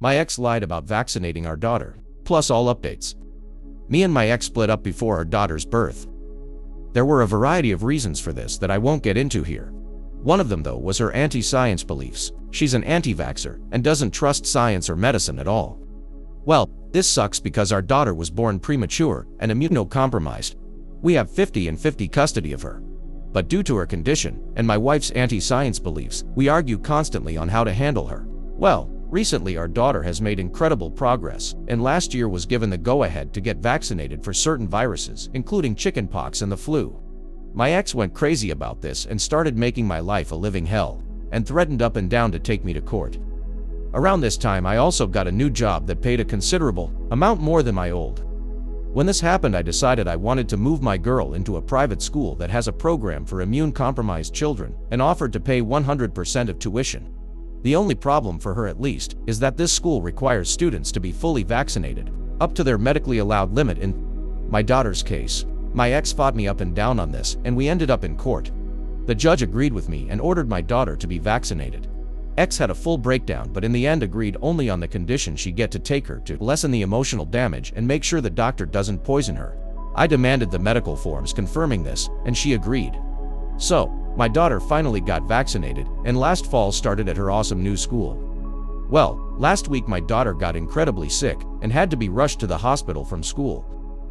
My ex lied about vaccinating our daughter, plus all updates. Me and my ex split up before our daughter's birth. There were a variety of reasons for this that I won't get into here. One of them, though, was her anti-science beliefs. She's an anti-vaxxer and doesn't trust science or medicine at all. Well, this sucks because our daughter was born premature and immunocompromised. We have 50-50 custody of her. But due to her condition and my wife's anti-science beliefs, we argue constantly on how to handle her. Well, recently our daughter has made incredible progress, and last year was given the go-ahead to get vaccinated for certain viruses, including chickenpox and the flu. My ex went crazy about this and started making my life a living hell, and threatened up and down to take me to court. Around this time I also got a new job that paid a considerable amount more than my old. When this happened, I decided I wanted to move my girl into a private school that has a program for immune-compromised children and offered to pay 100% of tuition. The only problem for her, at least, is that this school requires students to be fully vaccinated, up to their medically allowed limit. In my daughter's case, my ex fought me up and down on this, and we ended up in court. The judge agreed with me and ordered my daughter to be vaccinated. Ex had a full breakdown, but in the end agreed only on the condition she get to take her to lessen the emotional damage and make sure the doctor doesn't poison her. I demanded the medical forms confirming this, and she agreed. So, my daughter finally got vaccinated, and last fall started at her awesome new school. Well, last week my daughter got incredibly sick and had to be rushed to the hospital from school.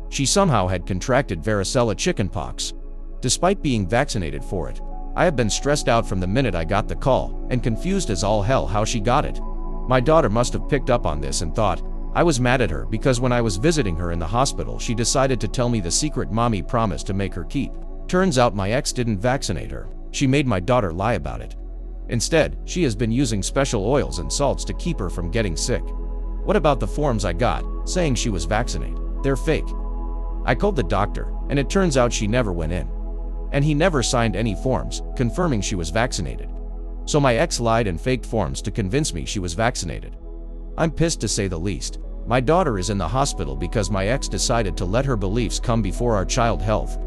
She somehow had contracted varicella chickenpox. Despite being vaccinated for it, I have been stressed out from the minute I got the call, and confused as all hell how she got it. My daughter must have picked up on this and thought I was mad at her because when I was visiting her in the hospital she decided to tell me the secret mommy promised to make her keep. Turns out my ex didn't vaccinate her. She made my daughter lie about it. Instead, she has been using special oils and salts to keep her from getting sick. What about the forms I got, saying she was vaccinated? They're fake. I called the doctor, and it turns out she never went in. And he never signed any forms, confirming she was vaccinated. So my ex lied and faked forms to convince me she was vaccinated. I'm pissed to say the least. My daughter is in the hospital because my ex decided to let her beliefs come before our child health.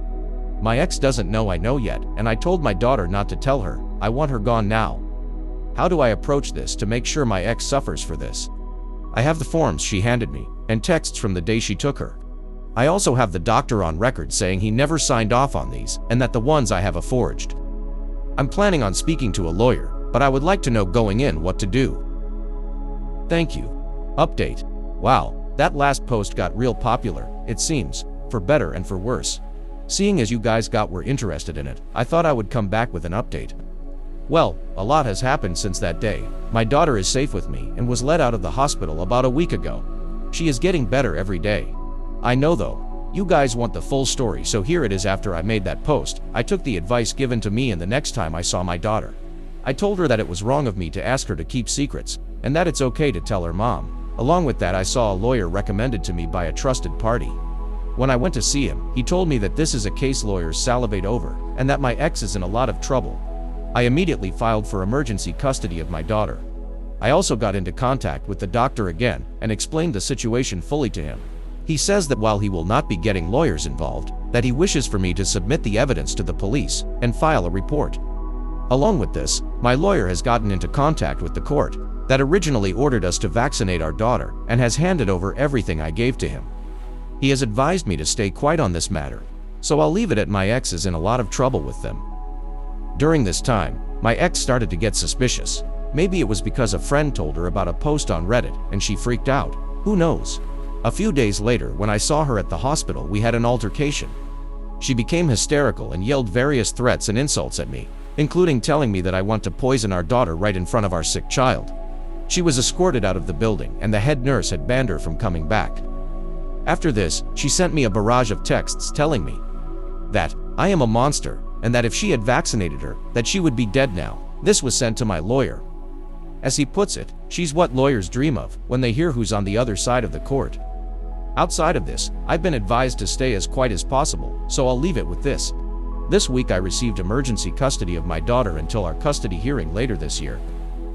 My ex doesn't know I know yet, and I told my daughter not to tell her. I want her gone now. How do I approach this to make sure my ex suffers for this? I have the forms she handed me, and texts from the day she took her. I also have the doctor on record saying he never signed off on these, and that the ones I have are forged. I'm planning on speaking to a lawyer, but I would like to know going in what to do. Thank you. Update. Wow, that last post got real popular, it seems, for better and for worse. Seeing as you guys were interested in it, I thought I would come back with an update. Well, a lot has happened since that day. My daughter is safe with me and was let out of the hospital about a week ago. She is getting better every day. I know though, you guys want the full story, so here it is. After I made that post, I took the advice given to me, and the next time I saw my daughter, I told her that it was wrong of me to ask her to keep secrets, and that it's okay to tell her mom. Along with that, I saw a lawyer recommended to me by a trusted party. When I went to see him, he told me that this is a case lawyers salivate over, and that my ex is in a lot of trouble. I immediately filed for emergency custody of my daughter. I also got into contact with the doctor again and explained the situation fully to him. He says that while he will not be getting lawyers involved, that he wishes for me to submit the evidence to the police and file a report. Along with this, my lawyer has gotten into contact with the court that originally ordered us to vaccinate our daughter and has handed over everything I gave to him. He has advised me to stay quiet on this matter, so I'll leave it at my ex is in a lot of trouble with them. During this time, my ex started to get suspicious. Maybe it was because a friend told her about a post on Reddit and she freaked out. Who knows? A few days later, when I saw her at the hospital, we had an altercation. She became hysterical and yelled various threats and insults at me, including telling me that I want to poison our daughter right in front of our sick child. She was escorted out of the building, and the head nurse had banned her from coming back. After this, she sent me a barrage of texts telling me that I am a monster, and that if she had vaccinated her, that she would be dead now. This was sent to my lawyer. As he puts it, she's what lawyers dream of when they hear who's on the other side of the court. Outside of this, I've been advised to stay as quiet as possible, so I'll leave it with this. This week I received emergency custody of my daughter until our custody hearing later this year.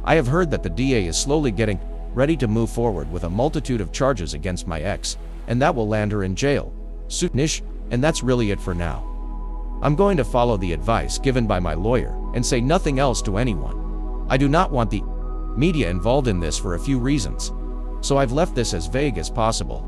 I have heard that the DA is slowly getting ready to move forward with a multitude of charges against my ex, and that will land her in jail soonish, and that's really it for now. I'm going to follow the advice given by my lawyer and say nothing else to anyone. I do not want the media involved in this for a few reasons. so I've left this as vague as possible.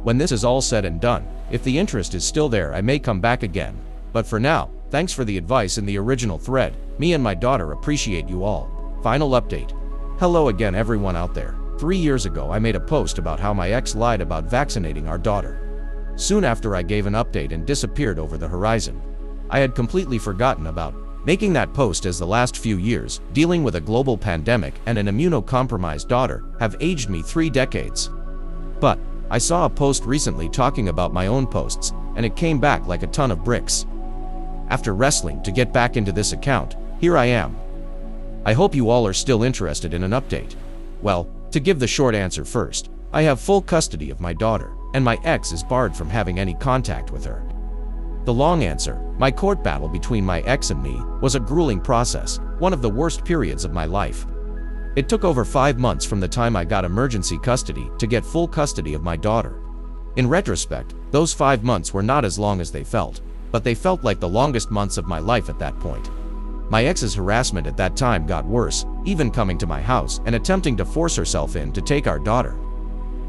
When this is all said and done, if the interest is still there, I may come back again. But for now, thanks for the advice in the original thread. Me and my daughter appreciate you all. Final update. Hello again everyone out there. 3 years ago I made a post about how my ex lied about vaccinating our daughter. Soon after I gave an update and disappeared over the horizon. I had completely forgotten about making that post, as the last few years, dealing with a global pandemic and an immunocompromised daughter, have aged me 3 decades. But I saw a post recently talking about my own posts, and it came back like a ton of bricks. After wrestling to get back into this account, here I am. I hope you all are still interested in an update. Well, to give the short answer first, I have full custody of my daughter, and my ex is barred from having any contact with her. The long answer, my court battle between my ex and me was a grueling process, one of the worst periods of my life. It took over 5 months from the time I got emergency custody to get full custody of my daughter. In retrospect, those 5 months were not as long as they felt, but they felt like the longest months of my life at that point. My ex's harassment at that time got worse, even coming to my house and attempting to force herself in to take our daughter.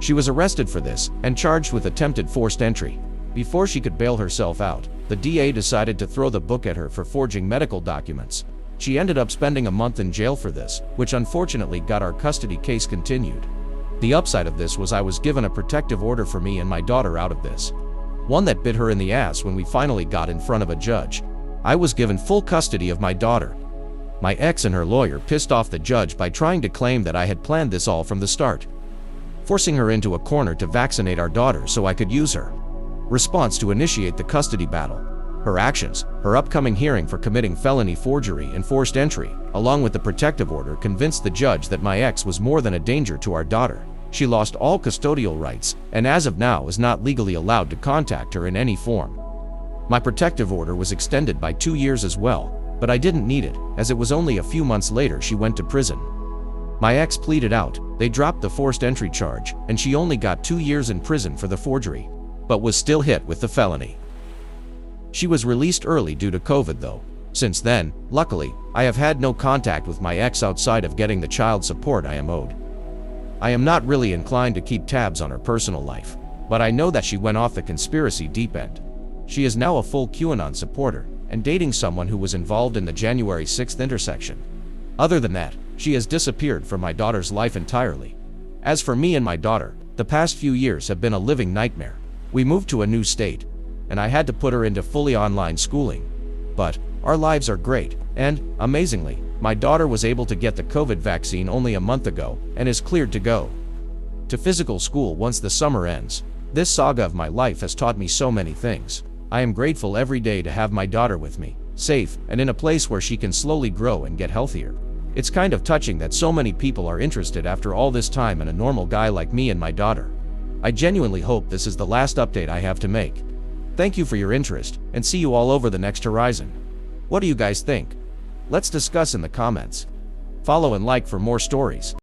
She was arrested for this and charged with attempted forced entry. Before she could bail herself out, the DA decided to throw the book at her for forging medical documents. She ended up spending a month in jail for this, which unfortunately got our custody case continued. The upside of this was I was given a protective order for me and my daughter out of this. One that bit her in the ass when we finally got in front of a judge. I was given full custody of my daughter. My ex and her lawyer pissed off the judge by trying to claim that I had planned this all from the start, forcing her into a corner to vaccinate our daughter so I could use her response to initiate the custody battle. Her actions, her upcoming hearing for committing felony forgery and forced entry, along with the protective order, convinced the judge that my ex was more than a danger to our daughter. She lost all custodial rights, and as of now is not legally allowed to contact her in any form. My protective order was extended by 2 years as well, but I didn't need it, as it was only a few months later she went to prison. My ex pleaded out, they dropped the forced entry charge, and she only got 2 years in prison for the forgery, but was still hit with the felony. She was released early due to COVID though. Since then, luckily, I have had no contact with my ex outside of getting the child support I am owed. I am not really inclined to keep tabs on her personal life, but I know that she went off the conspiracy deep end. She is now a full QAnon supporter and dating someone who was involved in the January 6th intersection. Other than that, she has disappeared from my daughter's life entirely. As for me and my daughter, the past few years have been a living nightmare. We moved to a new state, and I had to put her into fully online schooling. But our lives are great, and, amazingly, my daughter was able to get the COVID vaccine only a month ago and is cleared to go to physical school once the summer ends. This saga of my life has taught me so many things. I am grateful every day to have my daughter with me, safe, and in a place where she can slowly grow and get healthier. It's kind of touching that so many people are interested after all this time in a normal guy like me and my daughter. I genuinely hope this is the last update I have to make. Thank you for your interest, and see you all over the next horizon. What do you guys think? Let's discuss in the comments. Follow and like for more stories.